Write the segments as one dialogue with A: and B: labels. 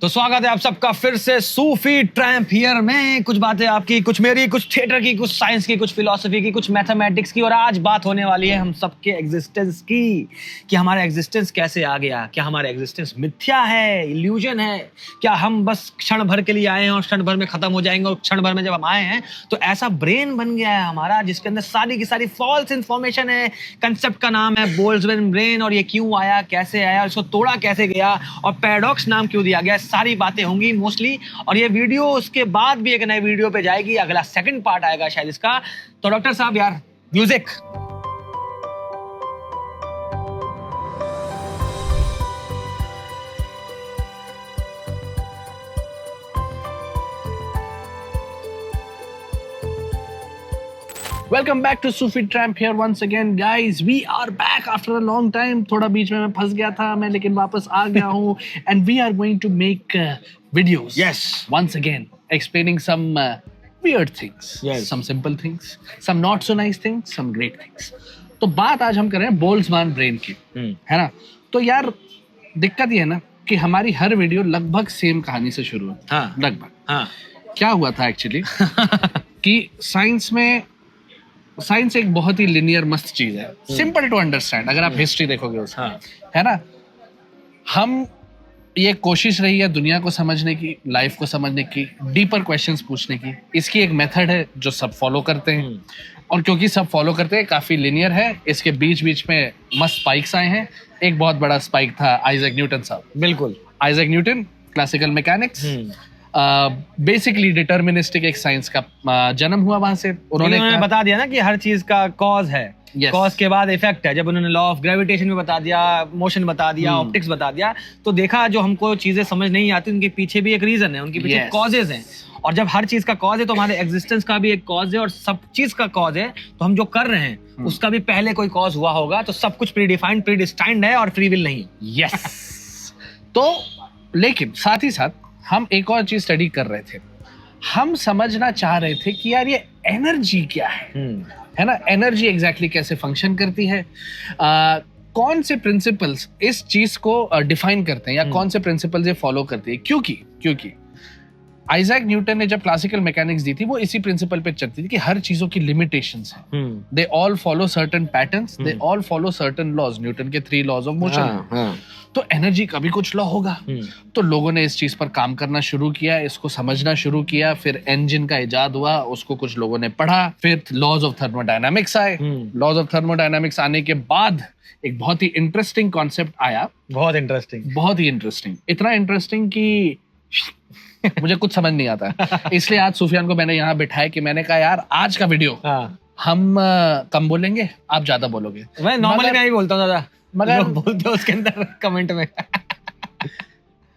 A: तो स्वागत है आप सबका फिर से सूफी ट्रैम्प हियर में। कुछ बातें आपकी, कुछ मेरी, कुछ थिएटर की, कुछ साइंस की, कुछ फिलॉसफी की, कुछ मैथमेटिक्स की, और आज बात होने वाली है हम सबके एग्जिस्टेंस की कि हमारा एग्जिस्टेंस कैसे आ गया। क्या हमारा एग्जिस्टेंस मिथ्या है, इल्यूजन है? क्या हम बस क्षण भर के लिए आए हैं और क्षण भर में खत्म हो जाएंगे, और क्षण भर में जब हम आए हैं तो ऐसा ब्रेन बन गया है हमारा जिसके अंदर सारी की सारी फॉल्स इंफॉर्मेशन है। कंसेप्ट का नाम है बोल्ट्जमैन ब्रेन, और ये क्यों आया, कैसे आया, इसको तोड़ा कैसे गया, और पैराडॉक्स नाम क्यों दिया गया, सारी बातें होंगी मोस्टली। और ये वीडियो उसके बाद भी एक नए वीडियो पे जाएगी, अगला सेकंड पार्ट आएगा शायद इसका। तो डॉक्टर साहब यार, music.
B: Welcome back to Sufi Tramp here once again, guys. We are back after a long time. थोड़ा बीच में मैं फंस गया था मैं, लेकिन वापस आ गया हूँ. And we are going to make videos.
A: Yes.
B: Once again, explaining some weird things.
A: Yes.
B: Some simple things. Some not so nice things. Some great things. तो बात आज हम कर रहे हैं बोल्ट्जमैन ब्रेन की, है ना? तो यार दिक्कत ये है ना कि हमारी हर वीडियो लगभग सेम कहानी से शुरू है.
A: हाँ.
B: लगभग.
A: हाँ.
B: क्या हुआ था एक्चुअली कि साइंस एक बहुत ही लिनियर मस्त चीज है, सिंपल टू अंडरस्टैंड अगर आप हिस्ट्री देखोगे उसकी.
A: हाँ.
B: है ना? हम ये कोशिश रही है दुनिया को समझने की, लाइफ को समझने की, डीपर क्वेश्चंस पूछने की. इसकी एक मेथड है जो सब फॉलो करते हैं, और क्योंकि सब फॉलो करते हैं काफी लिनियर है. इसके बीच बीच में मस्त स्पाइक्स आए हैं. एक बहुत बड़ा स्पाइक था आइजैक न्यूटन साहब.
A: बिल्कुल.
B: Isaac Newton, classical mechanics, basically deterministic एक साइंस का जन्म हुआ वहां से. उन्होंने
A: बता दिया ना कि हर चीज का कॉज है.
B: Yes.
A: कॉज के बाद इफेक्ट है. जब उन्होंने लॉ ऑफ ग्रेविटेशन में बता दिया, मोशन बता दिया, ऑप्टिक्स बता दिया, तो देखा जो हमको चीजें समझ नहीं आती उनके पीछे भी एक रीजन है, उनके पीछे कॉजेज हैं. और जब हर चीज का कॉज है तो हमारे एग्जिस्टेंस का भी एक कॉज है, और सब चीज का कॉज है. तो हम जो कर रहे हैं उसका भी पहले कोई कॉज हुआ होगा. तो सब कुछ प्रीडिफाइंड, प्रीडिस्टाइंड है, और फ्री विल नहीं.
B: यस. तो लेकिन साथ ही साथ हम एक और चीज स्टडी कर रहे थे. हम समझना चाह रहे थे कि यार ये एनर्जी क्या है ना? एनर्जी एग्जैक्टली कैसे फंक्शन करती है, कौन से प्रिंसिपल्स इस चीज को डिफाइन करते हैं, या कौन से प्रिंसिपल्स ये फॉलो करती है. क्योंकि आइजैक न्यूटन ने जब क्लासिकल मैकेनिक्स दी थी वो इसी प्रिंसिपल पे चलती थी कि हर चीजों की लिमिटेशंस हैं. They all follow certain patterns, they all follow certain laws. Newton के 3 लॉज ऑफ मोशन. तो एनर्जी का भी कुछ लॉ होगा. तो लोगों ने इस चीज पर काम करना शुरू किया, इसको समझना शुरू किया. फिर इंजन का इजाद हुआ, उसको कुछ लोगों ने पढ़ा. फिर लॉज ऑफ थर्मोडायनामिक्स आए. लॉज ऑफ थर्मोडायनामिक्स आने के बाद एक बहुत ही इंटरेस्टिंग कॉन्सेप्ट आया. बहुत ही इंटरेस्टिंग. इतना इंटरेस्टिंग कि मुझे कुछ समझ नहीं आता. इसलिए आज सुफियान को मैंने यहाँ बिठाया कि मैंने कहा यार आज का वीडियो हम कम बोलेंगे, आप ज्यादा बोलोगे.
A: मैं नॉर्मली मैं ही बोलता हूँ दादा,
B: मगर
A: बोलते हो उसके अंदर कमेंट में.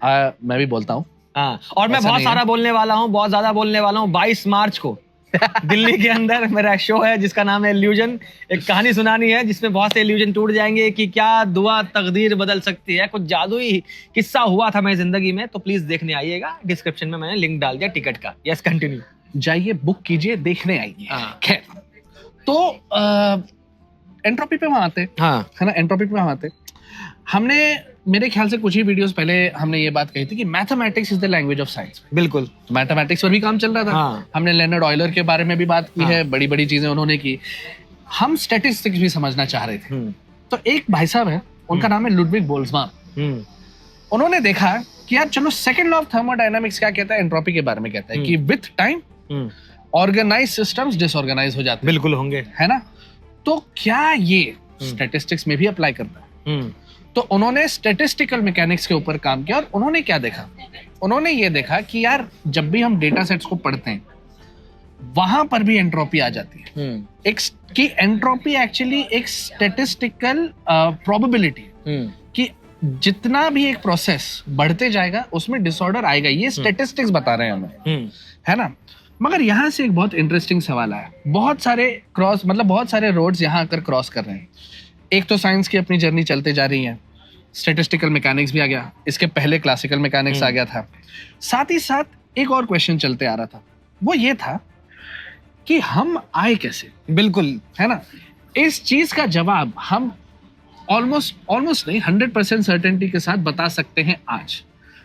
B: मैं भी बोलता हूँ.
A: हाँ. और मैं बहुत सारा बोलने वाला हूँ, बहुत ज्यादा बोलने वाला हूँ. 22 मार्च को दिल्ली के अंदर मेरा शो है जिसका नाम है इल्यूजन. एक कहानी सुनानी है जिसमें बहुत से इल्यूजन टूट जाएंगे कि क्या दुआ तकदीर बदल सकती है. कुछ जादुई किस्सा हुआ था मेरी जिंदगी में. तो प्लीज देखने आइएगा. डिस्क्रिप्शन में मैंने लिंक डाल दिया टिकट का. Yes, continue.
B: जाइए, बुक कीजिए, देखने आइए. खैर, तो एंट्रोपी पे वहां आते, है ना? एंट्रोपी पे वहां आते. हमने मेरे ख्याल से कुछ ही वीडियोस पहले हमने ये बात कही थी कि mathematics is the language of science.
A: बिल्कुल.
B: मैथमेटिक्स पर भी काम चल रहा था. हमने लेनर्ड ऑयलर के बारे में भी बात की है. बड़ी बड़ी चीजें उन्होंने की. हम स्टैटिस्टिक्स भी समझना चाह रहे थे. तो एक भाई साहब है, उनका नाम है लुडविग बोल्ट्जमैन. उन्होंने देखा कि यार चलो सेकंड लॉ ऑफ थर्मोडायनामिक्स क्या कहता है, एंट्रोपी के बारे में कहता है कि with time organised systems disorganise हो जाते हैं.
A: बिल्कुल होंगे,
B: है ना? तो क्या ये स्टैटिस्टिक्स में भी अप्लाई करता है? तो उन्होंने स्टैटिस्टिकल मैकेनिक्स के ऊपर काम किया. और उन्होंने क्या देखा? उन्होंने ये देखा कि यार जब भी हम डेटा सेट्स को पढ़ते हैं वहां पर भी एंट्रोपी आ जाती है. एक कि एंट्रोपी एक्चुअली एक स्टैटिस्टिकल प्रोबेबिलिटी कि जितना भी एक प्रोसेस बढ़ते जाएगा उसमें डिसऑर्डर आएगा. ये स्टैटिस्टिक्स बता रहे हैं हमें, है ना? मगर यहाँ से एक बहुत इंटरेस्टिंग सवाल आया. बहुत सारे रोड्स यहाँ आकर क्रॉस कर रहे हैं. एक तो साइंस की अपनी जर्नी चलते जा रही है, स्टैटिस्टिकल मैकेनिक्स भी आ गया, इसके पहले क्लासिकल मैकेनिक्स आ गया था. साथ ही साथ एक और क्वेश्चन चलते आ रहा था. वो ये था कि हम आए कैसे. बिल्कुल, है ना? इस चीज का जवाब हम ऑलमोस्ट नहीं 100% सर्टेनिटी के साथ बता सकते हैं आज.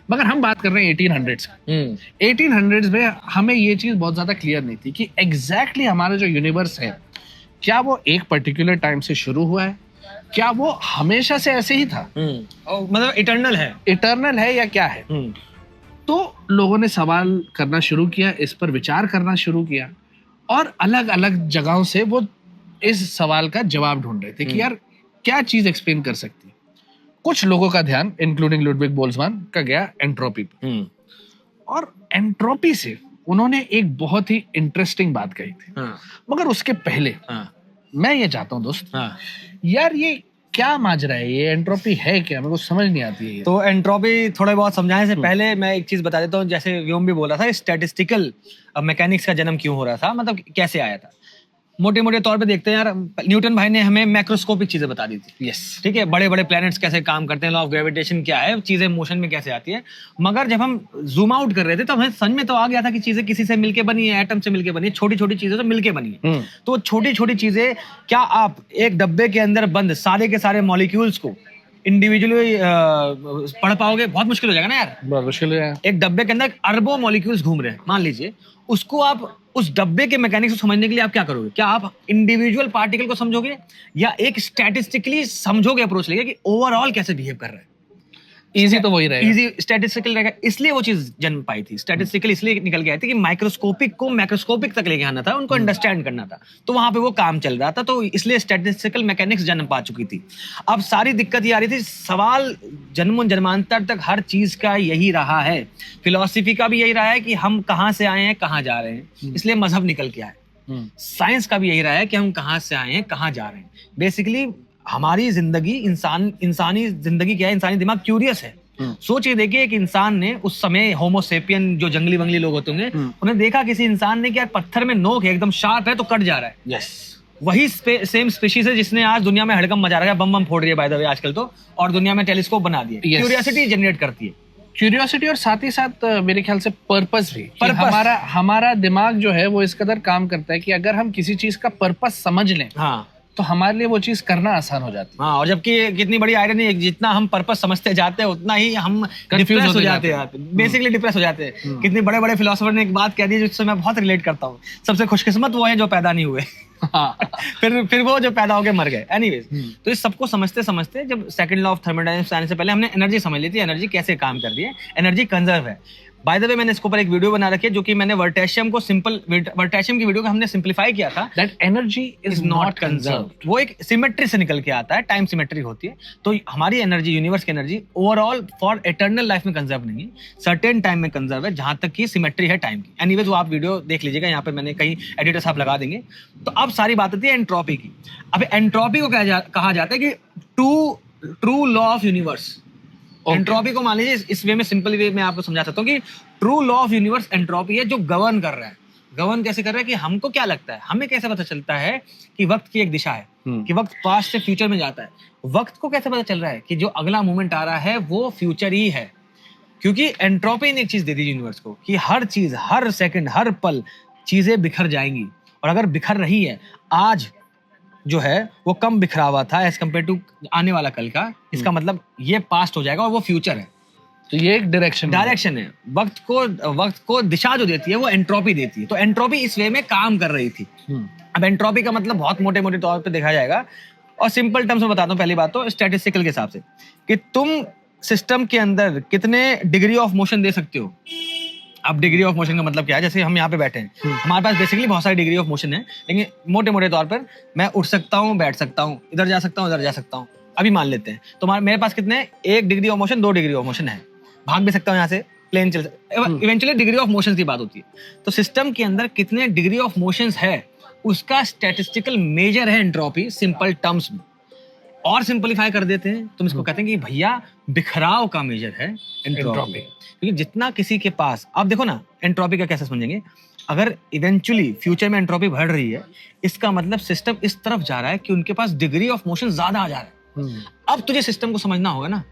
B: मगर हम बात कर रहे हैं 1800s की। 1800s में हमें ये चीज बहुत ज्यादा क्लियर नहीं थी कि एग्जैक्टली हमारा जो यूनिवर्स है, क्या वो एक पर्टिकुलर टाइम से शुरू हुआ है, क्या वो हमेशा से ऐसे ही था,
A: मतलब इटर्नल है
B: या क्या है। तो लोगों ने सवाल करना शुरू किया, इस पर विचार करना शुरू किया, और अलग अलग जगहों से वो इस सवाल का जवाब ढूंढ रहे थे कि यार क्या चीज एक्सप्लेन कर सकती है। कुछ लोगों का ध्यान, इंक्लूडिंग लुडविग बोल्ट्जमान का, गया एंट्रोपी पे, और एंट्रोपी से उन्होंने एक बहुत ही इंटरेस्टिंग बात कही थी। मगर उसके पहले मैं ये चाहता हूँ दोस्त, यार ये क्या माजरा है, ये एंट्रोपी है क्या, मेरे को समझ नहीं आती है।
A: तो एंट्रोपी थोड़े बहुत समझाने से पहले मैं एक चीज बता देता हूँ। जैसे व्योम भी बोल रहा था, स्टैटिस्टिकल मैकेनिक्स का जन्म क्यों हो रहा था, मतलब कैसे आया था। मोटे मोटे तौर पे देखते हैं यार, न्यूटन भाई ने हमें मैक्रोस्कोपिक चीजें बता दी थी।
B: यस,
A: ठीक है, बड़े बड़े प्लैनेट्स कैसे काम करते हैं, लॉ ऑफ ग्रेविटेशन क्या है, चीजें मोशन में कैसे आती है। मगर जब हम जूम आउट कर रहे थे तो हमें समझ में तो आ गया था कि चीजें किसी से मिलके बनी है, एटम से मिलके बनी है, छोटी छोटी चीजें तो मिलके बनी है। तो छोटी छोटी चीजें, क्या आप एक डब्बे के अंदर बंद सारे के सारे मॉलिक्यूल्स को इंडिविजुअली पढ़ पाओगे? बहुत मुश्किल हो जाएगा ना यार,
B: बहुत मुश्किल है।
A: एक डब्बे के अंदर अरबों मॉलिक्यूल्स घूम रहे हैं, मान लीजिए, उसको आप उस डब्बे के मैकेनिक्स को समझने के लिए आप क्या करोगे? क्या आप इंडिविजुअल पार्टिकल को समझोगे, या एक स्टैटिस्टिकली समझोगे अप्रोच लेके कि ओवरऑल कैसे बिहेव कर रहा है?
B: इजी तो वही रहेगा,
A: इजी स्टैटिस्टिकल रहेगा। इसलिए वो चीज जन्म पाई थी, स्टैटिस्टिकल इसलिए निकल के आई थी कि माइक्रोस्कोपिक को मैक्रोस्कोपिक तक लेके आना था, उनको अंडरस्टैंड करना था, तो वहां पे वो काम चल रहा था, तो इसलिए स्टैटिस्टिकल मैकेनिक्स जन्म पा चुकी थी। अब सारी दिक्कत ये आ रही थी, सवाल जन्म जन्मांतर तक हर चीज का यही रहा है, फिलॉसफी का भी यही रहा है कि हम कहाँ से आए हैं, कहाँ जा रहे हैं, इसलिए मजहब निकल के आए। साइंस का भी यही रहा है कि हम कहाँ से आए हैं, कहाँ जा रहे हैं। बेसिकली हमारी जिंदगी, इंसानी जिंदगी क्या है, इंसानी दिमाग क्यूरियस है। सोचिए, देखिए, एक इंसान ने उस समय, होमोसेपियन जो जंगली वंगली लोग होते होंगे, उन्हें देखा किसी इंसान ने कि यार पत्थर में नोक है, एकदम शार्प है, तो कट जा रहा है।
B: यस,
A: वही सेम स्पीशीज है जिसने आज दुनिया में हड़कम मचा रखा है, बम बम फोड़ रही है बाय द वे आजकल तो, और दुनिया में टेलीस्कोप बना दिए। क्यूरियोसिटी जनरेट करती है,
B: क्यूरियोसिटी, और साथ ही साथ मेरे ख्याल से पर्पस भी। हमारा दिमाग जो है वो इस कदर काम करता है कि अगर हम किसी चीज का पर्पस समझ लें, तो हमारे लिए वो चीज करना आसान हो जाती है।
A: और जबकि कितनी बड़ी आयरनी है, जितना हम पर्पस समझते जाते हैं उतना ही हम डिप्रेस हो जाते हैं, बेसिकली डिप्रेस हो जाते हैं। कितने बड़े बड़े फिलोसोफर ने एक बात कह दी जिससे मैं बहुत रिलेट करता हूँ, सबसे खुशकिस्मत वो है जो पैदा नहीं हुए। फिर वो जो पैदा हो गए मर गए। एनीवेज, तो इस सबको समझते समझते जब सेकंड लॉ ऑफ थर्मोडायनामिक्स आने से पहले हमने एनर्जी समझ ली थी, एनर्जी कैसे काम कर रही है, एनर्जी कंजर्व है। बाय द वे, मैंने इसके ऊपर एक वीडियो बना रखी है, जो कि मैंने वर्टेशियम की वीडियो को हमने सिंप्लीफाई किया था,
B: that energy is not conserved.
A: वो एक सिमेट्री से निकल के आता है, टाइम सिमेट्री होती है। तो हमारी एनर्जी, यूनिवर्स की energy overall for eternal life में कंजर्व नहीं है, सर्टेन टाइम में कंजर्व है, जहां तक की सिमेट्री है टाइम की। एनीवेज, वो आप वीडियो देख लीजिएगा, यहाँ पे मैंने कहीं एडिटर साहब लगा देंगे। तो अब सारी बात आती है एंट्रोपी की। अब एंट्रोपी को कहा जाता है कि true law of universe. Entropy को मान लीजिए, इस वे में, सिंपल वे में आपको समझा सकता हूँ कि true law of universe entropy है, जो गवर्न कर रहा है। गवर्न कैसे कर रहा है कि हमको क्या लगता है, हमें कैसे पता चलता है कि वक्त की एक दिशा है, कि वक्त पास्ट से फ्यूचर में जाता है। वक्त को कैसे पता चल रहा है कि जो अगला मूवमेंट आ रहा है वो फ्यूचर ही है, क्योंकि एंट्रोपी ने एक चीज दे दी यूनिवर्स को कि हर चीज, हर सेकंड, हर पल चीजें बिखर जाएंगी। और अगर बिखर रही है, आज जो है वो कम बिखरा हुआ था एज कम्पेयर टू आने वाला कल का, इसका मतलब ये पास्ट हो जाएगा और वो फ्यूचर है।
B: तो ये एक डायरेक्शन
A: है। वक्त को दिशा जो देती है वो एंट्रोपी देती है। तो एंट्रोपी इस वे में काम कर रही थी। अब एंट्रोपी का मतलब बहुत मोटे मोटे तौर पे देखा जाएगा, और सिंपल टर्म्स में बताता हूँ। पहली बात तो स्टैटिस्टिकल के हिसाब से कि तुम सिस्टम के अंदर कितने डिग्री ऑफ मोशन दे सकते हो। अब डिग्री ऑफ मोशन का मतलब क्या है, जैसे हम यहाँ पे बैठे हैं, हमारे पास बेसिकली बहुत सारी डिग्री ऑफ मोशन है, लेकिन मोटे मोटे तौर पर मैं उठ सकता हूँ, बैठ सकता हूँ, इधर जा सकता हूँ, इधर जा सकता हूँ। अभी मान लेते हैं तो मेरे पास कितने, 1 degree of motion, 2 degree of motion है, भाग भी सकता हूँ यहाँ से, प्लेन चल सकता। इवेंचुअली डिग्री ऑफ मोशन की बात होती है। तो सिस्टम के अंदर कितने डिग्री ऑफ मोशन है, उसका स्टैटिस्टिकल मेजर है एंट्रोपी, सिंपल टर्म्स में। और सिंपलीफाई कर देते हैं, तुम इसको कहते हैं कि भैया बिखराव का मेजर है एंट्रोपी। क्योंकि जितना किसी के पास, आप देखो ना, एंट्रोपी का कैसे समझेंगे, अगर इवेंचुअली फ्यूचर में एंट्रोपी बढ़ रही है, इसका मतलब सिस्टम इस तरफ जा रहा है कि उनके पास डिग्री ऑफ मोशन ज्यादा आ जा रहा है। अब तुझे सिस्टम को समझना होगा ना।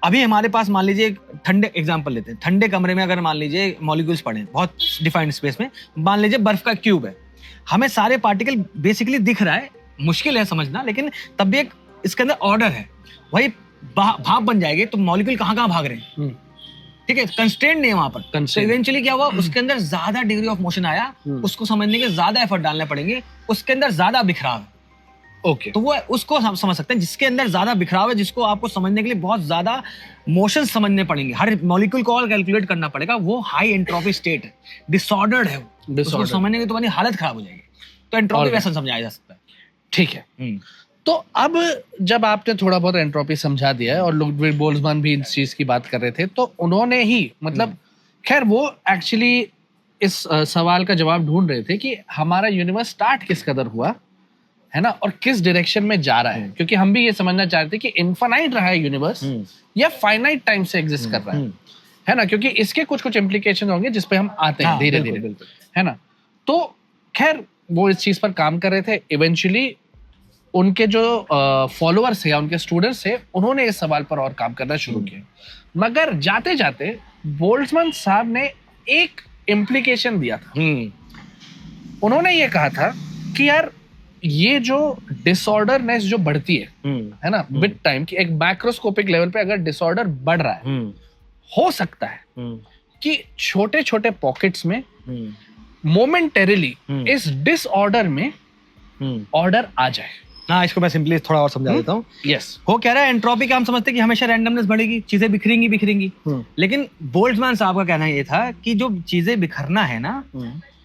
A: अभी हमारे पास मान लीजिए, ठंडे एग्जांपल लेते हैं, ठंडे कमरे में अगर मान लीजिए मॉलिक्यूल्स पड़े बहुत डिफाइंड स्पेस में, मान लीजिए बर्फ का क्यूब है, हमें सारे पार्टिकल बेसिकली दिख रहा है, मुश्किल है समझना, लेकिन तब भी एक इसके अंदर ऑर्डर है। वही भाप बन जाएगी तो मॉलिक्यूल कहाँ भाग रहे हैं, ठीक है, कंस्ट्रेंट नहीं है वहां पर। तो
B: Constraint.
A: इवेंचुअली क्या हुआ, उसके अंदर ज्यादा डिग्री ऑफ मोशन आया, उसको समझने के ज्यादा एफर्ट डालने पड़ेंगे, उसके अंदर ज्यादा बिखराव है।
B: ओके,
A: तो वो उसको हम समझ सकते हैं जिसके अंदर ज्यादा बिखराव है, जिसको आपको समझने के लिए बहुत ज्यादा मोशन समझने पड़ेंगे, हर मॉलिक्यूल को और कैलकुलेट करना पड़ेगा, वो हाई एंट्रोपी स्टेट है, डिसऑर्डर्ड है, उसको समझने की तुम्हारी हालत खराब हो जाएगी। तो एंट्रोपी वैसा समझाया जा सकता है।
B: ठीक है। तो अब जब आपने थोड़ा बहुत एंट्रोपी समझा दिया है और लुडविग बोल्ट्जमैन भी इस चीज की बात कर रहे थे, तो उन्होंने ही मतलब खैर वो एक्चुअली इस सवाल का जवाब ढूंढ रहे थे कि हमारा यूनिवर्स स्टार्ट किस कदर हुआ है ना, और किस डायरेक्शन में जा रहा है, क्योंकि हम भी ये समझना चाह रहे थे कि इनफाइनाइट रहा है यूनिवर्स या फाइनाइट टाइम से एग्जिस्ट कर रहा है ना, क्योंकि इसके कुछ कुछ इम्प्लीकेशन होंगे जिस पे हम आते हैं धीरे धीरे, है ना। तो खैर वो इस चीज पर काम कर रहे थे। इवेंचुअली उनके जो फॉलोअर्स है या उनके स्टूडेंट्स है, उन्होंने इस सवाल पर और काम करना शुरू किया, मगर जाते जाते बोल्ट्जमैन साहब ने एक इम्प्लीकेशन दिया था। उन्होंने ये कहा था कि यार ये जो डिसऑर्डरनेस जो बढ़ती है ना विद टाइम, की एक मैक्रोस्कोपिक लेवल पे अगर डिसऑर्डर बढ़ रहा है, हो सकता है कि छोटे छोटे पॉकेट्स में मोमेंटरीली इस डिसऑर्डर में ऑर्डर आ जाए।
A: हाँ, इसको मैं सिंपली थोड़ा और समझा देता हूँ।
B: यस,
A: वो कह रहा है एंट्रोपी का हम समझते हैं कि हमेशा रैंडमनेस बढ़ेगी, चीजें बिखरेंगी, लेकिन बोल्ट्जमैन साहब का कहना ये था कि जो चीजें बिखरना है ना,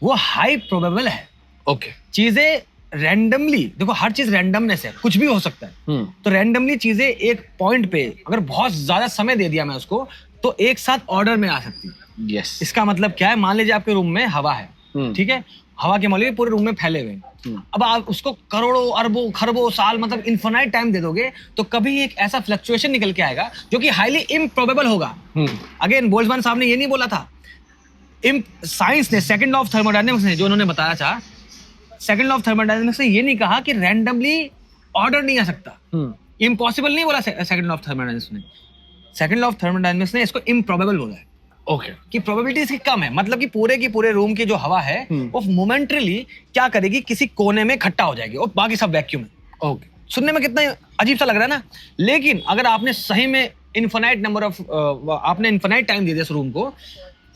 A: वो हाई प्रोबेबल है।
B: ओके,
A: चीजें रैंडमली, देखो हर चीज रैंडमनेस है, कुछ भी हो सकता है। तो रैंडमली चीजें एक पॉइंट पे अगर बहुत ज्यादा समय दे दिया मैं उसको, तो एक साथ ऑर्डर में आ सकती है।
B: यस,
A: इसका मतलब क्या है, मान लीजिए आपके रूम में हवा है, ठीक है, हवा के मॉलिक्यूल पूरे रूम में फैले हुए हैं। अब आप उसको करोड़ों अरबों खरबों साल मतलब इनफिनाइट टाइम दे दोगे, तो कभी एक ऐसा फ्लक्चुएशन निकल के आएगा जो कि हाईली इम्प्रोबेबल होगा। अगेन बोल्ट्जमैन साहब ने ये नहीं बोला था, साइंस ने, सेकंड लॉ ऑफ थर्मोडायनेमिक्स ने जो उन्होंने बताया था, सेकंड लॉ ऑफ थर्मोडायनेमिक्स ने ये नहीं कहा कि रैंडमली ऑर्डर नहीं आ सकता, इम्पॉसिबल नहीं बोला सेकंड लॉ ऑफ थर्मोडायनेमिक्स ने। सेकंड लॉ ऑफ थर्मोडायनेमिक्स ने इसको इम्प्रोबेबल बोला है।
B: ओके,
A: कि प्रोबेबिलिटी इसकी कम है, मतलब कि पूरे की पूरे रूम की जो हवा है वो मोमेंटरीली क्या करेगी, किसी कोने में इकट्ठा हो जाएगी और बाकी सब वैक्यूम है।
B: ओके,
A: सुनने में कितना अजीब सा लग रहा है ना, लेकिन अगर आपने सही में इनफिनाइट नंबर ऑफ आपने इनफिनाइट टाइम दे दिया इस रूम को,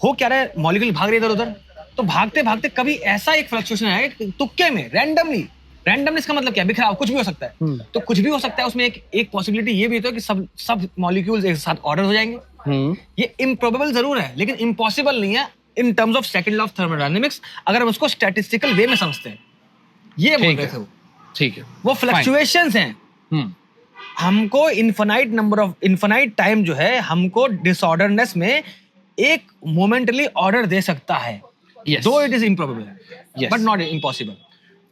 A: हो क्या रहा है, मॉलिक्यूल भाग रहे इधर उधर, तो भागते भागते कभी ऐसा एक फ्लक्चुएशन आएगा तुक्के में, रैंडमली। रैंडमनेस का मतलब क्या, बिखराव, कुछ भी हो सकता है। तो कुछ भी हो सकता है उसमें, एक पॉसिबिलिटी ये भी तो है कि सब मॉलिक्यूल्स एक साथ ऑर्डर हो जाएंगे। ये इम्प्रोबेबल जरूर है, लेकिन इम्पॉसिबल नहीं है in terms of second law of thermodynamics, अगर हम उसको स्टैटिस्टिकल वे में समझते हैं। ये बोल रहे थे वो,
B: ठीक है,
A: वो फ्लक्चुएशंस हैं। हमको इनफिनाइट टाइम जो है, हमको डिसऑर्डरनेस में एक मोमेंटली ऑर्डर दे सकता है, दो it is improbable but not impossible.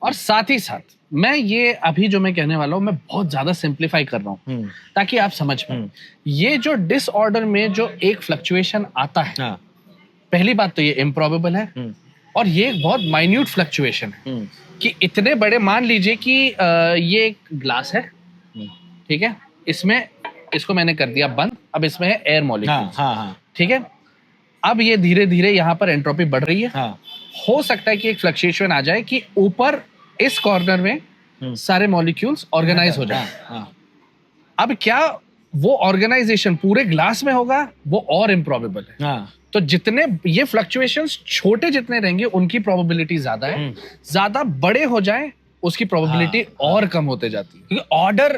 B: और साथ ही साथ मैं ये अभी जो मैं कहने वाला हूँ, मैं बहुत ज्यादा सिंप्लीफाई कर रहा हूँ ताकि आप समझ पाए। ये जो डिसऑर्डर में जो एक फ्लक्चुएशन आता है, पहली बात तो ये इम्प्रोबेबल है, और ये एक बहुत माइन्यूट फ्लक्चुएशन है कि इतने बड़े, मान लीजिए कि ये एक ग्लास है, ठीक है, इसमें इसको मैंने कर दिया बंद, अब इसमें है एयर मॉलिक्यूल, ठीक है। अब ये धीरे धीरे यहाँ पर एंट्रोपी बढ़ रही है। हो सकता है कि एक फ्लक्चुएशन आ जाए कि ऊपर इस कॉर्नर में सारे मॉलिक्यूल्स ऑर्गेनाइज हो जाए। अब क्या वो ऑर्गेनाइजेशन पूरे ग्लास में होगा, वो और इम्प्रोबेबल है। तो जितने ये फ्लक्चुएशंस छोटे जितने रहेंगे, उनकी प्रोबेबिलिटी ज्यादा है, ज्यादा बड़े हो जाए उसकी प्रोबेबिलिटी और कम होते जाती है,
A: क्योंकि ऑर्डर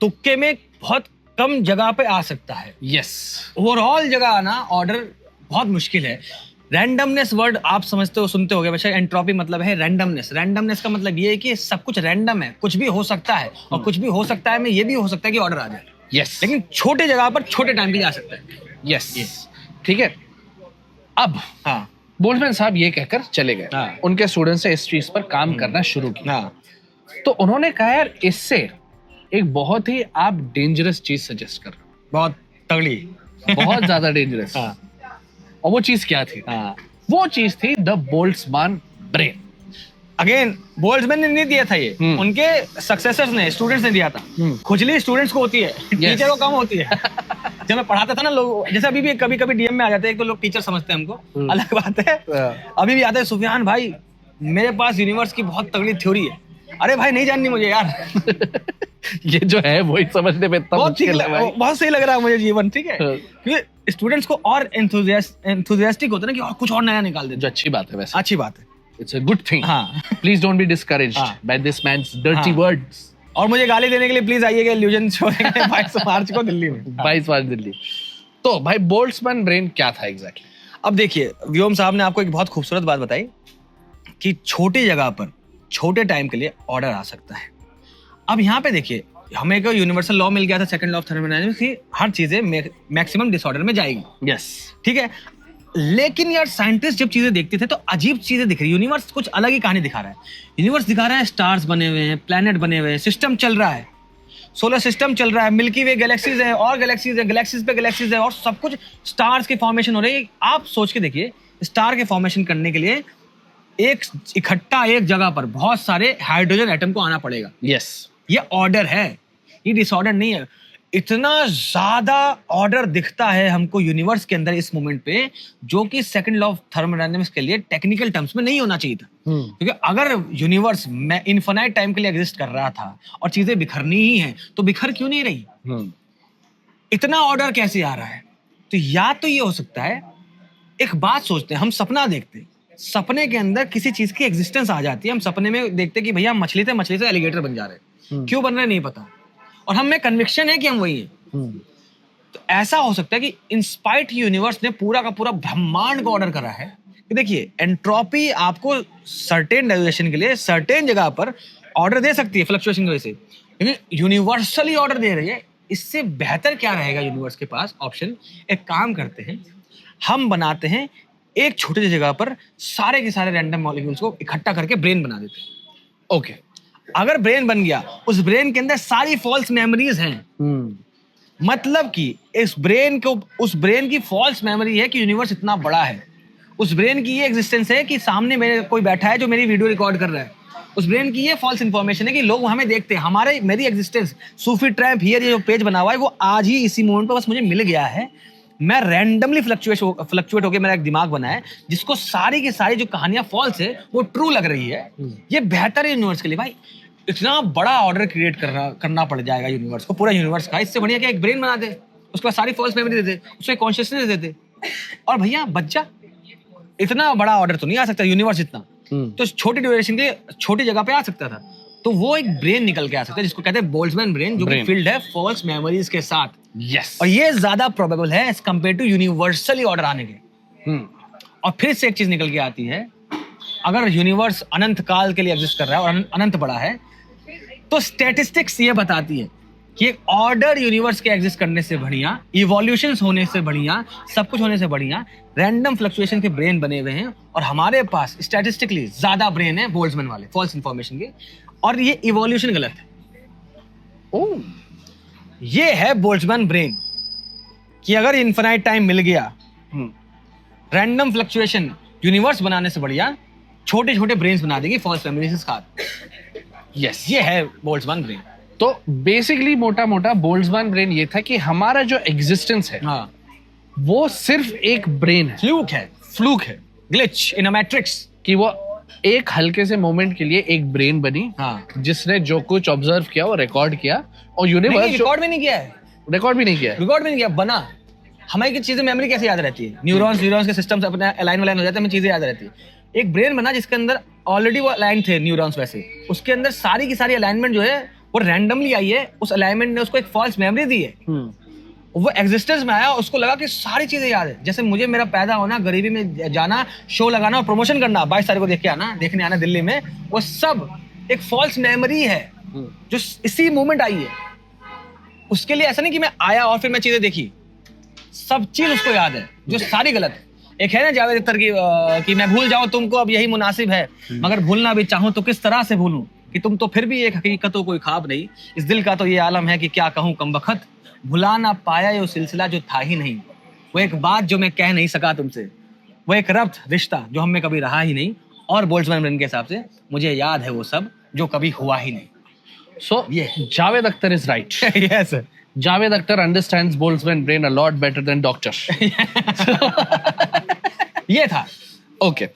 A: तुक्के में बहुत कम जगह पे आ सकता है।
B: यस,
A: ओवरऑल जगह आना ऑर्डर बहुत मुश्किल है। रैंडमनेस वर्ड आप समझते हो, सुनते होगे वैसे, एंट्रोपी मतलब है रैंडमनेस। रैंडमनेस का मतलब ये है कि सब कुछ रैंडम है, कुछ भी हो सकता है, और कुछ भी हो सकता है में ये भी हो सकता है कि ऑर्डर आ जाए।
B: यस,
A: लेकिन छोटे जगह पर छोटे टाइम पे जा सकता है।
B: यस, ठीक है। अब बोल्ट्जमैन साहब ये कहकर चले गए, उनके स्टूडेंट्स ने इस चीज पर काम करना शुरू किया। तो उन्होंने कहा यार इससे एक बहुत ही आप डेंजरस चीज सजेस्ट कर रहे हो,
A: बहुत तगड़ी,
B: बहुत ज्यादा डेंजरस। और वो चीज क्या थी? वो चीज थी the Boltzmann brain.
A: Again Boltzmann ने नहीं दिया था ये, उनके सक्सेसर्स ने, स्टूडेंट्स ने दिया था। खुजली स्टूडेंट्स को होती है, टीचर को कम होती है। जब मैं पढ़ाता था ना, लोग जैसे अभी भी कभी कभी डीएम में आ जाते हैं, एक तो लोग टीचर समझते हैं हमको, अलग बात है। अभी भी आते हैं, सुफियान भाई मेरे पास यूनिवर्स की बहुत तगड़ी थ्योरी है। अरे भाई नहीं जाननी मुझे यार।
B: ये जो है वही समझने में इतना
A: बहुत ठीक
B: मुश्किल है भाई।
A: बहुत सही लग रहा है मुझे जीवन, ठीक है,
B: हाँ।
A: क्योंकि स्टूडेंट्स को और एंथुसियास्टिक होता है ना कि और कुछ और नया निकाल देते
B: जो अच्छी बात है वैसे।
A: हैं। अच्छी बात है।
B: It's a good thing.
A: हाँ।
B: प्लीज डोंट बी डिस्करेज्ड
A: हाँ।
B: बाय दिस मैन्स डर्टी
A: हाँ।
B: वर्ड्स।
A: और मुझे गाली देने के लिए प्लीज आइएगा इल्यूजन शो देखने 22 मार्च को दिल्ली में।
B: 22 मार्च दिल्ली। तो भाई बोल्ट्जमैन ब्रेन क्या था एग्जैक्टली?
A: अब देखिए, व्योम साहब ने आपको एक बहुत खूबसूरत बात बताई कि छोटी जगह पर छोटे टाइम के लिए ऑर्डर आ सकता है। अब यहाँ पे देखिए, हमें एक यूनिवर्सल लॉ मिल गया था, सेकंड लॉ ऑफ थर्मोडायनामिक्स की, हर चीजें मैक्सिमम डिसऑर्डर में जाएगी।
B: यस।
A: ठीक है, लेकिन यार साइंटिस्ट जब चीजें देखते थे तो अजीब चीजें दिख रही। यूनिवर्स कुछ अलग ही कहानी दिखा रहा है। यूनिवर्स दिखा रहा है स्टार्स बने हुए हैं, प्लैनेट बने हुए हैं, सिस्टम चल रहा है, सोलर सिस्टम चल रहा है, मिल्की वे गैलेक्सीज है और गैलेक्सीज है, गैलेक्सीज पे गैलेक्सीज है, और सब कुछ स्टार्स की फॉर्मेशन हो रही है। आप सोच के देखिए, स्टार के फॉर्मेशन करने के लिए एक इकट्ठा एक जगह पर बहुत सारे हाइड्रोजन एटम को आना पड़ेगा।
B: यस।
A: ये ऑर्डर है, ये डिसऑर्डर नहीं है। इतना ज्यादा ऑर्डर दिखता है हमको यूनिवर्स के अंदर इस मोमेंट पे, जो कि सेकंड लॉ ऑफ थर्मोडायनामिक्स के लिए टेक्निकल टर्म्स में नहीं होना चाहिए था। क्योंकि अगर यूनिवर्स में इनफिनाइट टाइम के लिए एग्जिस्ट कर रहा था और चीजें बिखरनी ही हैं, तो बिखर क्यों नहीं रही? इतना ऑर्डर कैसे आ रहा है? तो या तो ये हो सकता है, एक बात सोचते हैं, हम सपना देखते हैं, सपने के अंदर किसी चीज की एग्जिस्टेंस आ जाती है। हम सपने में देखते हैं कि भैया मछली से एलिगेटर बन जा रहे हैं, क्यों बन रहे नहीं पता, और हमें कन्विक्शन है कि हम वही हैं। तो ऐसा हो सकता है कि इंस्पाइट यूनिवर्स ने पूरा का पूरा ब्रह्मांड को ऑर्डर करा है कि देखिए, एंट्रोपी आपको सर्टेन ड्यूरेशन के लिए सर्टेन जगह पर ऑर्डर दे सकती है फ्लक्चुएशन की वजह से, लेकिन यूनिवर्सली ऑर्डर दे रही है। इससे बेहतर क्या रहेगा यूनिवर्स के पास ऑप्शन? एक काम करते हैं, हम बनाते हैं एक छोटी सी जगह पर सारे के सारे रैंडम मॉलिक्यूल्स को इकट्ठा करके ब्रेन बना देते हैं।
B: ओके।
A: अगर ब्रेन बन गया, उस ब्रेन के अंदर सारी फॉल्स मेमोरीज हैं। मतलब कि उस ब्रेन की फॉल्स मेमोरी है कि यूनिवर्स इतना बड़ा है। उस ब्रेन की ये एग्जिस्टेंस है कि सामने मेरे कोई बैठा है जो मेरी वीडियो रिकॉर्ड कर रहा है। उस ब्रेन की ये फॉल्स इंफॉर्मेशन है कि लोग हमें देखते हैं, मेरी एग्जिस्टेंस, सूफी ट्रैम्प हियर, ये जो पेज बना हुआ है वो आज ही इसी मोमेंट पर बस मुझे मिल गया है। मैं रैंडमली फ्लक्चुएट होकर मेरा एक दिमाग बना है, जिसको सारी की सारी जो कहानियां फॉल्स है वो ट्रू लग रही है। ये बेहतर है यूनिवर्स के लिए। भाई इतना बड़ा ऑर्डर क्रिएट करना पड़ जाएगा यूनिवर्स को, पूरा यूनिवर्स का। इससे बढ़िया क्या एक ब्रेन बना दे, उसके बाद सारी फॉल्स मेमोरी दे दे, उसमें कॉन्शियसनेस दे दे, और भैया बच जा। इतना बड़ा ऑर्डर तो नहीं आ सकता यूनिवर्स इतना, तो छोटी ड्यूरेशन के छोटी जगह पे आ सकता था। तो वो एक ब्रेन निकल के आ सकता है जिसको कहते हैं बोल्ट्जमैन ब्रेन, जो कि फिल्ड है फॉल्स मेमोरीज के साथ।
B: यस।
A: और ये ज्यादा प्रोबेबल है as compare to universally order आने के। और फिर से एक चीज निकल के आती है, अगर यूनिवर्स अनंत काल के लिए एग्जिस्ट कर रहा है और अनंत बड़ा है, तो स्टैटिस्टिक्स ये बताती है कि एक ऑर्डर यूनिवर्स के एग्जिस्ट करने से बढ़िया, इवोल्यूशंस होने से बढ़िया, सब कुछ होने से बढ़िया रैंडम फ्लक्चुएशन के ब्रेन बने हुए हैं। और हमारे पास स्टैटिस्टिकली ज्यादा ब्रेन है बोल्ट्जमैन वाले फॉल्स इंफॉर्मेशन के, और ये इवोल्यूशन गलत है।
B: ओह,
A: ये है बोल्ट्जमैन ब्रेन कि अगर इनफिनाइट टाइम मिल गया, रैंडम फ्लक्चुएशन यूनिवर्स बनाने से बढ़िया छोटे छोटे ब्रेन्स बना देंगे फॉल्स मेमोरीज के साथ।
B: यस,
A: ये है बोल्ट्जमैन ब्रेन।
B: तो बेसिकली मोटा मोटा बोल्ट्जमैन ब्रेन ये था कि हमारा जो एग्जिस्टेंस है,
A: हाँ,
B: वो सिर्फ एक ब्रेन है,
A: फ्लूक है, ग्लिच इन अ मैट्रिक्स,
B: कि वो एक हल्के से मोमेंट के लिए एक ब्रेन बनी,
A: हाँ,
B: जिसने जो कुछ ऑब्जर्व किया वो रिकॉर्ड किया, और यूनिवर्स
A: रिकॉर्ड भी नहीं किया है,
B: रिकॉर्ड भी नहीं किया,
A: बना। हमें चीजें मेमोरी कैसे याद रहती है? न्यूरॉन्स के सिस्टम से अपने अलाइन हो जाते हैं, हमें चीजें याद रहती है। एक ब्रेन बना जिसके अंदर ऑलरेडी वो अलाइन थे न्यूरॉन्स, वैसे उसके अंदर सारी की सारी अलाइनमेंट जो है वो रैंडमली आई है। उस अलाइनमेंट ने उसको एक फॉल्स मेमोरी दी है, वो एग्जिस्टेंस में आया, उसको लगा कि सारी चीजें याद है। जैसे मुझे मेरा पैदा होना, गरीबी में जाना, शो लगाना और प्रमोशन करना, 22 तारीख को देखने आना दिल्ली में, वो सब एक फॉल्स मेमोरी है जो इसी मोमेंट आई है। उसके लिए ऐसा नहीं कि मैं आया और फिर मैं चीजें देखी, सब चीज उसको याद है जो सारी गलत है। एक है ना जावेद अख्तर की कि मैं भूल जाऊं तुमको अब यही मुनासिब है, मगर भूलना भी चाहूं तो किस तरह से भूलूं, कि तुम तो फिर भी एक हकीकत हो कोई ख्वाब नहीं, इस दिल का तो ये आलम है कि क्या कहूं कमबख्त, भुला ना पाया ये सिलसिला जो था ही नहीं, वो एक बात जो मैं कह नहीं सका तुमसे, वो एक रब्त रिश्ता जो हमें कभी रहा ही नहीं, और बोल्ट्जमैन ब्रेन के हिसाब से मुझे याद है वो सब जो कभी हुआ ही नहीं।
B: सो ये Javed Akhtar is right.
A: Yes sir,
B: Javed Akhtar understands Boltzmann brain a lot better than doctor.
A: ये था।
B: ओके,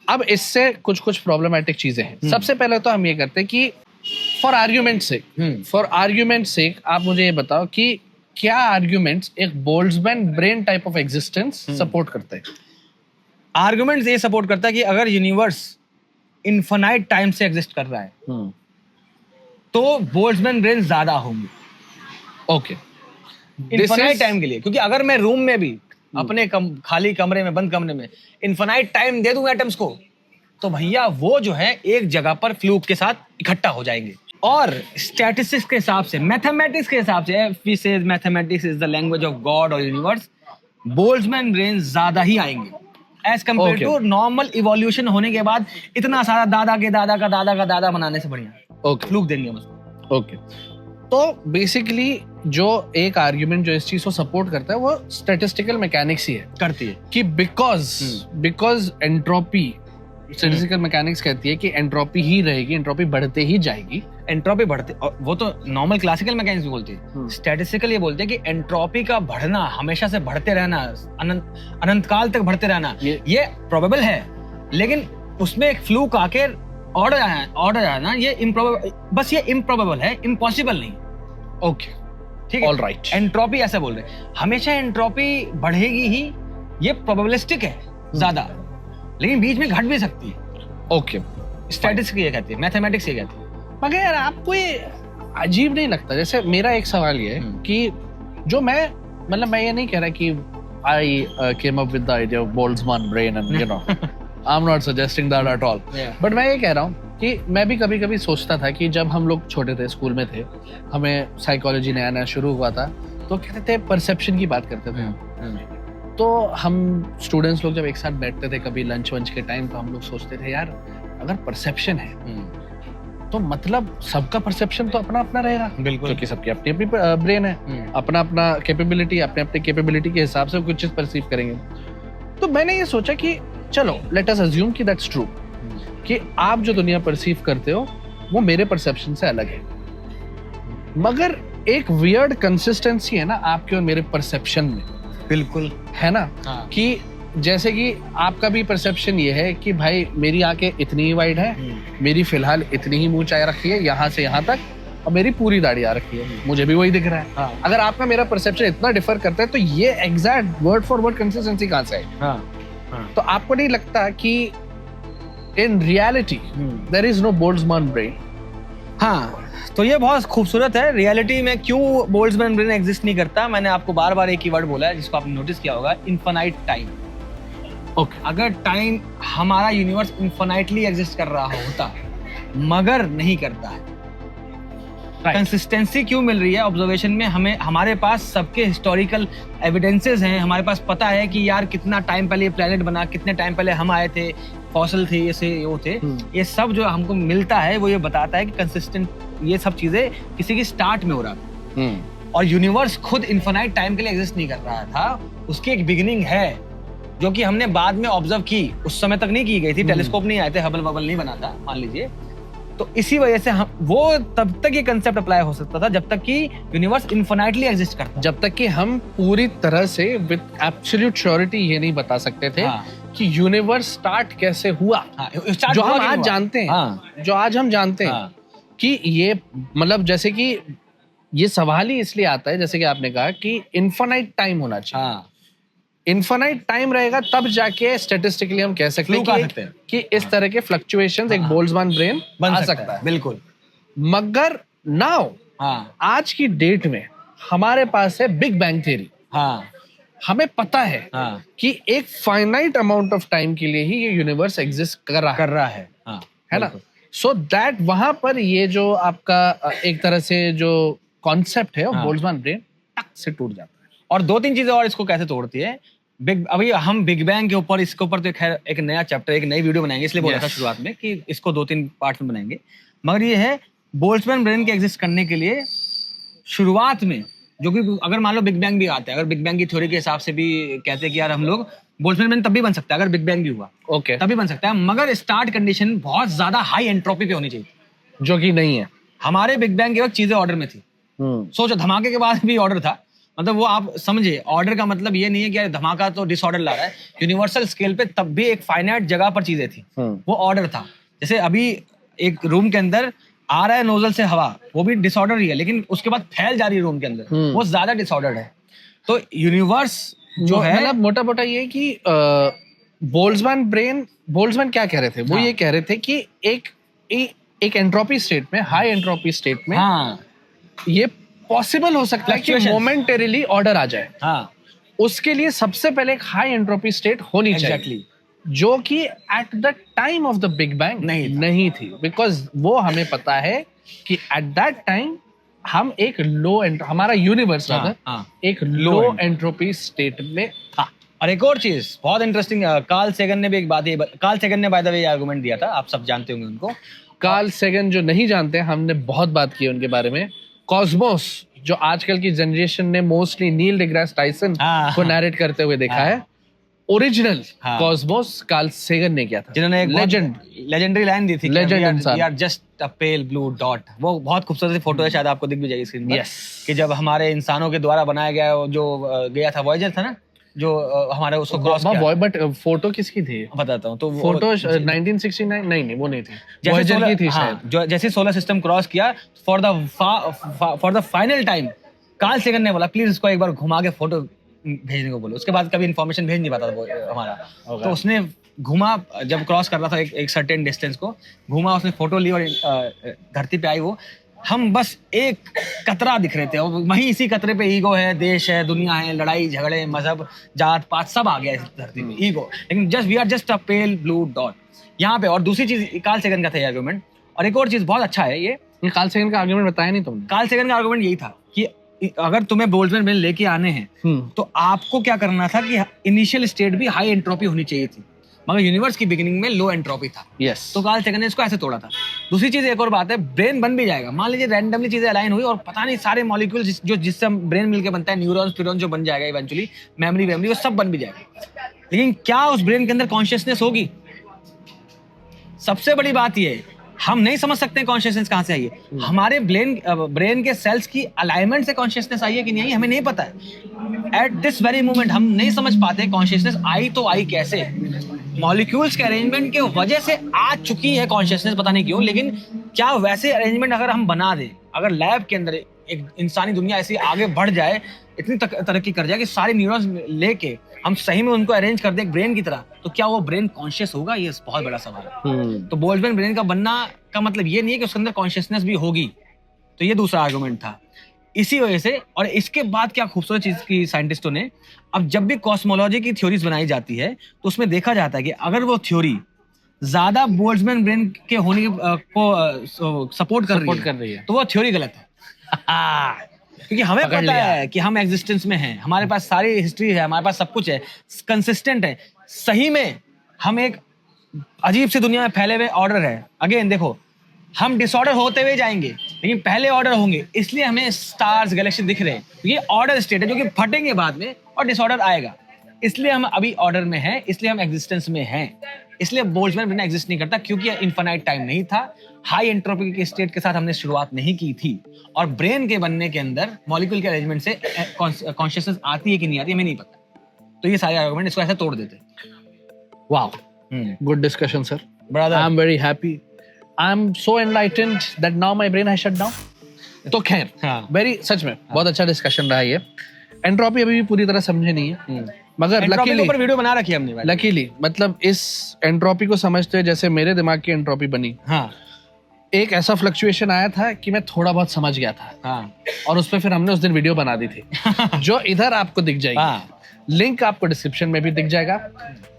B: अब इससे कुछ प्रॉब्लमेटिक चीजें हैं। सबसे पहले तो हम ये करते हैं कि फॉर आर्ग्यूमेंट सेक आप मुझे ये बताओ कि क्या आर्ग्यूमेंट्स एक Boltzmann brain type of existence support करते हैं?
A: आर्गुमेंट्स ये सपोर्ट करता है कि अगर यूनिवर्स इनफाइनाइट टाइम से एग्जिस्ट कर रहा है तो बोल्ट्जमैन ब्रेन ज्यादा होंगे
B: ओके
A: इनफाइनाइट टाइम के लिए, क्योंकि अगर मैं रूम में भी अपने खाली कमरे में, बंद कमरे में इनफाइनाइट टाइम दे दूं एटम्स को, तो भैया वो जो है एक जगह पर फ्लूक के साथ इकट्ठा हो जाएंगे। और स्टैटिस्टिक्स के हिसाब से, मैथमेटिक्स के हिसाब से, we say mathematics is the language of God और यूनिवर्स, बोल्ट्जमैन ब्रेन ज्यादा ही आएंगे as compare to normal evolution होने के बाद इतना सारा दादा के दादा का दादा का दादा बनाने से बढ़िया फ्लूक देंगे उसको।
B: ओके तो बेसिकली जो एक आर्ग्यूमेंट जो इस चीज को सपोर्ट करता है वो स्टैटिस्टिकल मैकेनिक्स ही है,
A: करती है
B: कि बिकॉज एंट्रोपी, स्टैटिस्टिकल मैकेनिक्स कहती है कि एंट्रोपी ही रहेगी, एंट्रोपी बढ़ते ही जाएगी।
A: एंट्रोपी बढ़ते, और वो तो नॉर्मल क्लासिकल मैकेनिक्स भी बोलती है। स्टैटिस्टिकल ये बोलते हैं कि एंट्रोपी का बढ़ना, हमेशा से बढ़ते रहना, अनंत काल तक बढ़ते रहना, ये प्रोबेबल है, लेकिन उसमें एक फ्लूक आके ऑर्डर आना, ये इम्प्रोबेबल, बस ये इम्प्रोबेबल है, इम्पॉसिबल नहीं।
B: ओके
A: ठीक है,
B: ऑलराइट।
A: एंट्रोपी ऐसा बोल रहे हैं, हमेशा एंट्रोपी बढ़ेगी ही, ये प्रोबेबिलिस्टिक है ज्यादा, लेकिन बीच में घट भी सकती है।
B: ओके
A: स्टैटिस्टिक्स ये कहती है, मैथमेटिक्स ये कहती है।
B: मगर यार आपको ये अजीब नहीं लगता? जैसे मेरा एक सवाल ये है कि जो मैं ये नहीं कह रहा कि I came up with the idea of Boltzmann brain and you know I am not suggesting that at all, but मैं ये कह रहा हूँ कि मैं भी कभी कभी सोचता था कि जब हम लोग छोटे थे, स्कूल में थे, हमें साइकोलॉजी नया नया शुरू हुआ था, तो कहते थे परसेप्शन की बात करते थे। तो हम स्टूडेंट्स लोग जब एक साथ बैठते थे कभी लंच वंच के टाइम, तो हम लोग सोचते थे यार अगर परसेप्शन है तो मतलब सबका परसेप्शन तो अपना अपना रहेगा,
A: बिल्कुल,
B: क्योंकि सबकी अपनी अपनी ब्रेन है, अपना अपना कैपेबिलिटी, अपने अपने कैपेबिलिटी के हिसाब से कुछ चीज परसीव करेंगे। तो मैंने ये सोचा कि चलो लेट अस अज्यूम कि दैट्स ट्रू, कि आप जो दुनिया परसीव करते हो वो मेरे परसेप्शन से अलग है, मगर एक वियर्ड कंसिस्टेंसी है ना आपके और मेरे परसेप्शन में,
A: बिल्कुल है ना।
B: हाँ। कि जैसे कि आपका भी परसेप्शन ये है कि भाई मेरी आंखें इतनी ही वाइड है, मेरी फिलहाल इतनी ही मूंछ आ रखी है यहाँ से यहाँ तक, और मेरी पूरी दाढ़ी आ रखी है, मुझे भी वही दिख रहा है। हाँ। अगर आपका मेरा परसेप्शन इतना डिफर करता है तो ये exact word for word consistency कहाँ से है? हाँ। तो आपको नहीं लगता कि in reality there is no Boltzmann brain?
A: हाँ, तो ये बहुत खूबसूरत है। रियलिटी में क्यों बोल्ट्जमैन ब्रेन एग्जिस्ट नहीं करता, मैंने आपको बार बार एक ही वर्ड बोला है जिसको आपने नोटिस किया होगा, इनफाइनाइट टाइम।
B: ओके,
A: अगर टाइम, हमारा यूनिवर्स इनफाइनाइटली एग्जिस्ट कर रहा होता, मगर नहीं करता है। कंसिस्टेंसी क्यों मिल रही है ऑब्जर्वेशन में? हमें, हमारे पास सबके हिस्टोरिकल एविडेंसेस हैं, हमारे पास पता है कि यार कितना टाइम पहले ये प्लेनेट बना, कितने टाइम पहले हम आए थे, फॉसिल थे, ये वो थे। ये सब जो हमको मिलता है वो ये बताता है कि कंसिस्टेंट ये सब चीजें किसी की स्टार्ट में हो रहा था। और यूनिवर्स खुद इनफाइनाइट टाइम के लिए एग्जिस्ट नहीं कर रहा था, उसकी एक बिगिनिंग है जो कि हमने बाद में ऑब्जर्व की, उस समय तक नहीं की गई थी, टेलीस्कोप नहीं आए थे, हबल बबल नहीं बना था मान लीजिए। तो इसी वजह से हम, वो तब तक ये कंसेप्ट अप्लाई हो सकता था जब तक कि यूनिवर्स इनफाइनाइटली एग्जिस्ट करता,
B: जब तक कि हम पूरी तरह से विद एब्सोल्यूट श्योरिटी ये नहीं बता सकते थे कि यूनिवर्स स्टार्ट कैसे हुआ। जो हम आज जानते हैं, जो आज हम जानते हैं कि ये मतलब, जैसे कि ये सवाल ही इसलिए आता है, जैसे कि आपने कहा कि इनफाइनाइट टाइम होना चाहिए। इनफाइनाइट टाइम रहेगा तब जाके स्टैटिस्टिकली हम कह सकते हैं कि इस तरह के फ्लक्चुएशंस एक बोल्ट्जमैन ब्रेन बन सकता है।
A: बिल्कुल।
B: मगर नाउ आज की डेट में हमारे पास है बिग बैंग थ्योरी। हमें पता है कि एक फाइनाइट अमाउंट ऑफ टाइम के लिए ही ये यूनिवर्स एग्जिस्ट कर रहा है, है ना? सो दैट वहां पर ये जो आपका एक तरह से जो कॉन्सेप्ट है बोल्ट्जमैन ब्रेन टक से टूट जाता है।
A: और दो तीन चीजें और इसको कैसे तोड़ती है। अभी हम बिग बैंग के ऊपर, इसके ऊपर तो खैर एक नया चैप्टर, एक नई वीडियो बनाएंगे, इसलिए बोला था शुरुआत में कि इसको 2-3 पार्ट में बनाएंगे। मगर ये है बोल्ट्जमैन ब्रेन के एग्जिस्ट करने के लिए शुरुआत में, जो कि अगर मान लो बिग बैंग भी आता है, अगर बिग बैंग की थ्योरी के हिसाब से भी कहते हैं कि यार हम लोग बोल्ट्जमैन ब्रेन तब भी बन सकता है, अगर बिग बैंग भी हुआ तभी बन सकता है, मगर स्टार्ट कंडीशन बहुत ज्यादा हाई एंट्रोपी पे होनी चाहिए,
B: जो कि नहीं है। हमारे
A: बिग बैंग के वक्त चीजें ऑर्डर में थी। सोचो, धमाके के बाद भी ऑर्डर था, मतलब वो आप समझे, ऑर्डर का मतलब ये नहीं है कि यार धमाका तो डिसऑर्डर ला रहा है, यूनिवर्सल स्केल पे तब भी एक फाइनाइट जगह पर चीजें थी, वो ऑर्डर था। जैसे अभी एक रूम के अंदर आ रहा है नोजल से हवा, वो भी डिसऑर्डर ही है, लेकिन उसके बाद फैल जा रही है रूम के अंदर, वो ज्यादा डिसऑर्डर्ड है। तो यूनिवर्स जो है,
B: मतलब मोटा मोटा ये कि बोल्ट्जमैन क्या कह रहे थे, वो ये कह रहे थे कि एक एंट्रोपी स्टेट में, हाई एंट्रोपी स्टेट में ये पॉसिबल हो सकता है कि मोमेंटरीली ऑर्डर आ जाए। उसके लिए सबसे पहले एक हाई एंट्रोपी स्टेट होनी चाहिए, जो कि at the time of the big bang नहीं थी, बिकॉज वो हमें पता है कि एट दैट टाइम हम एक हमारा यूनिवर्स एक लो एंट्रोपी स्टेट में था।
A: और एक और चीज बहुत इंटरेस्टिंग, कार्ल सेगन ने भी एक बात, कार्ल सेगन ने बाय द वे आर्गुमेंट दिया था, आप सब जानते होंगे उनको।
B: कार्ल सेगन जो नहीं जानते, हमने बहुत बात की उनके बारे में। कॉस्मोस जो आजकल की जनरेशन ने मोस्टली नील डिग्रास टाइसन को नैरेट करते हुए देखा है, ओरिजिनल कॉस्मोस कार्ल सेगन ने किया था,
A: जिन्होंने एक लेजेंडरी लाइन दी थी,
B: लेजेंड इंसान,
A: we are just a pale blue dot. वो बहुत खूबसूरत सी फोटो है, शायद आपको दिख भी जाएगी स्क्रीन पर, कि जब हमारे इंसानों के द्वारा बनाया गया जो गया था वॉयेजर था ना, जो हमारे उसको क्रॉस किया।
B: बट फोटो किसकी थी बताता हूँ, तो फोटो 1969 नहीं वो नहीं थी, वॉयेजर की थी शायद।
A: जैसे सोलर सिस्टम क्रॉस किया for the final time, Carl Sagan ने बोला प्लीज इसको एक बार घुमा के फोटो भेजने को बोलो। उसके बाद कभी इन्फॉर्मेशन भेज नहीं पाता था वो हमारा, तो उसने घुमा, जब क्रॉस कर रहा था एक सर्टेन डिस्टेंस को, घुमा, उसने फोटो ली और धरती पे आई वो। हम बस एक कतरा दिख रहे थे, और वहीं इसी कतरे पे ईगो है, देश है, दुनिया है, लड़ाई झगड़े, मजहब, जात पात सब आ गया इस धरती पे, ईगो। लेकिन we are just a pale blue dot यहाँ पे। और दूसरी चीज कार्ल सेगन का था आर्गुमेंट। और एक और चीज बहुत अच्छा है, ये
B: कार्ल सेगन का आर्गुमेंट बताया नहीं तुमने।
A: कार्ल सेगन का आर्गुमेंट यही था कि अगर तुम्हें बोल्ट्जमैन ब्रेन लेके आने हैं तो आपको क्या करना था कि इनिशियल स्टेट भी हाई एंट्रोपी होनी चाहिए थी, मगर यूनिवर्स की बिगिनिंग में लो एंट्रोपी था। तो कार्ल सेगन ने इसको ऐसे तोड़ा था। दूसरी चीज एक और बात है, ब्रेन बन भी जाएगा, मान लीजिए रैंडमली चीजें अलाइन हुई और पता नहीं सारे मॉलिक्यूल जिससे ब्रेन मिलके बनता है, न्यूरॉन्स फिरॉन जो बन जाएगा इवेंचुअली, मेमोरी वो सब बन भी जाएगा, लेकिन क्या उस ब्रेन के अंदर कॉन्शियसनेस होगी? सबसे बड़ी बात ये, हम नहीं समझ सकते कॉन्शियसनेस कहां से आई है। हमारे ब्रेन के सेल्स की अलाइनमेंट से कॉन्शियसनेस आई है कि नहीं आई, हमें नहीं पता है। एट दिस वेरी मोमेंट हम नहीं समझ पाते कॉन्शियसनेस आई तो आई कैसे। मॉलिक्यूल्स के अरेंजमेंट के वजह से आ चुकी है कॉन्शियसनेस, पता नहीं क्यों, लेकिन क्या वैसे अरेंजमेंट अगर हम बना दें, अगर लैब के अंदर एक इंसानी दुनिया ऐसी आगे बढ़ जाए, इतनी तरक्की कर जाए कि सारे न्यूरॉन्स लेके हम सही में उनको अरेंज कर दें ब्रेन की तरह, तो क्या वो ब्रेन कॉन्शियस होगा? ये बहुत बड़ा सवाल है। तो बोल्ट्जमैन ब्रेन का बनना का मतलब ये नहीं है कि उसके अंदर कॉन्शियसनेस भी होगी। तो ये दूसरा आर्गुमेंट था। इसी वजह से, और इसके बाद क्या खूबसूरत चीज की साइंटिस्टों ने, अब जब भी कॉस्मोलॉजी की थ्योरीज बनाई जाती है तो उसमें देखा जाता है कि अगर वो थ्योरी ज्यादा बोल्ट्जमैन ब्रेन के होने को सपोर्ट कर रही है तो वो थ्योरी गलत है। क्योंकि हमें पता है कि हम एग्जिस्टेंस में हैं, हमारे पास सारी हिस्ट्री है, हमारे पास सब कुछ है, कंसिस्टेंट है, सही में हम एक अजीब सी दुनिया में फैले हुए ऑर्डर है। अगेन देखो, हम डिसऑर्डर होते हुए जाएंगे, लेकिन पहले ऑर्डर होंगे, इसलिए हमें स्टार्स गैलेक्सी दिख रहे हैं। ये ऑर्डर स्टेट है जो कि फटेंगे बाद में और डिसऑर्डर आएगा, इसलिए हम अभी ऑर्डर में हैं, इसलिए हम एग्जिस्टेंस में हैं। इसलिए बोल्ट्जमैन ब्रेन एग्जिस्ट नहीं करता, क्योंकि इनफाइनाइट टाइम नहीं था, हाई एंट्रोपी के स्टेट के साथ हमने शुरुआत नहीं की थी, और ब्रेन के बनने के अंदर मॉलिक्यूल के अरेंजमेंट से कॉन्शियसनेस आती है कि नहीं आती हमें नहीं पता। तो ये सारे आर्गुमेंट इसको ऐसे तोड़ देते।
B: Wow, good discussion sir, brother, I am very happy, I am so enlightened that now my brain has shut down. तो खैर, वेरी सच में बहुत अच्छा डिस्कशन रहा ये। एंट्रोपी अभी भी पूरी तरह समझे नहीं है, मगर लकीली ऊपर वीडियो बना रखी है हमने। लकीली मतलब इस एंट्रोपी को समझते हुए जैसे मेरे दिमाग की एंट्रोपी बनी, एक ऐसा फ्लक्चुएशन आया था कि मैं थोड़ा बहुत समझ गया था, और उस पर फिर हमने उस दिन वीडियो बना दी थी जो इधर आपको दिख जाएगी, लिंक आपको डिस्क्रिप्शन में भी दिख जाएगा।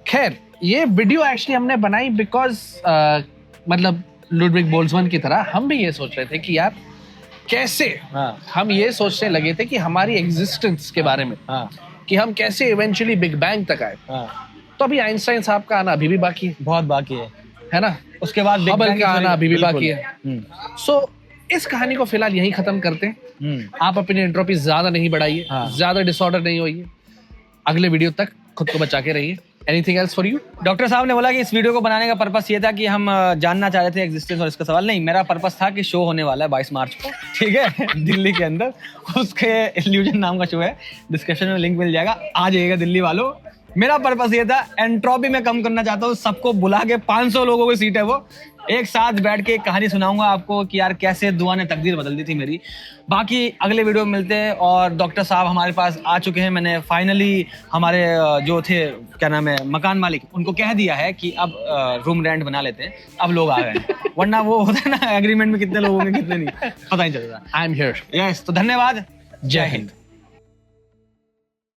B: खैर, ये वीडियो एक्चुअली हमने बनाई बिकॉज मतलब लुडविग बोल्ट्जमैन की तरह हम भी ये सोच रहे थे कि यार कैसे, हम ये सोचने लगे थे कि हमारी एग्जिस्टेंस के बारे में, कि हम कैसे इवेंचुअली बिग बैंग तक आए। तो अभी आइंस्टाइन साहब का आना अभी भी बाकी है, बहुत बाकी है ना, उसके बाद हबल का आना अभी भी बाकी है। सो इस कहानी को फिलहाल यहीं खत्म करते हैं। आप अपनी एंट्रोपी ज्यादा नहीं बढ़ाइए, ज्यादा डिसऑर्डर नहीं होइए, अगले वीडियो तक खुद को बचा के रहिए। Anything else for you? Doctor साहब ने बोला कि इस वीडियो को बनाने का पर्पस ये था कि हम जानना चाह रहे थे एग्जिस्टेंस और इसका सवाल नहीं, मेरा पर्पस था कि शो होने वाला है 22 मार्च को, ठीक है, दिल्ली के अंदर, उसके इल्यूजन नाम का शो है, डिस्क्रिप्शन में लिंक मिल जाएगा, आ जाइएगा दिल्ली वालों,
A: मेरा पर्पस ये था, एंट्रोपी में कम करना चाहता हूँ, सबको बुला के 500 लोगों की सीट है वो, एक साथ बैठ के एक कहानी सुनाऊंगा आपको कि यार कैसे दुआ ने तकदीर बदल दी थी मेरी। बाकी अगले वीडियो में मिलते हैं। और डॉक्टर साहब हमारे पास आ चुके हैं, मैंने फाइनली हमारे जो थे क्या नाम है मकान मालिक, उनको कह दिया है कि अब रूम रेंट बना लेते हैं, अब लोग आ गए हैं। वरना वो होता है ना एग्रीमेंट में कितने लोग होंगे कितने नहीं पता नहीं चलता।
B: I am here.
A: यस, तो धन्यवाद, जय हिंद।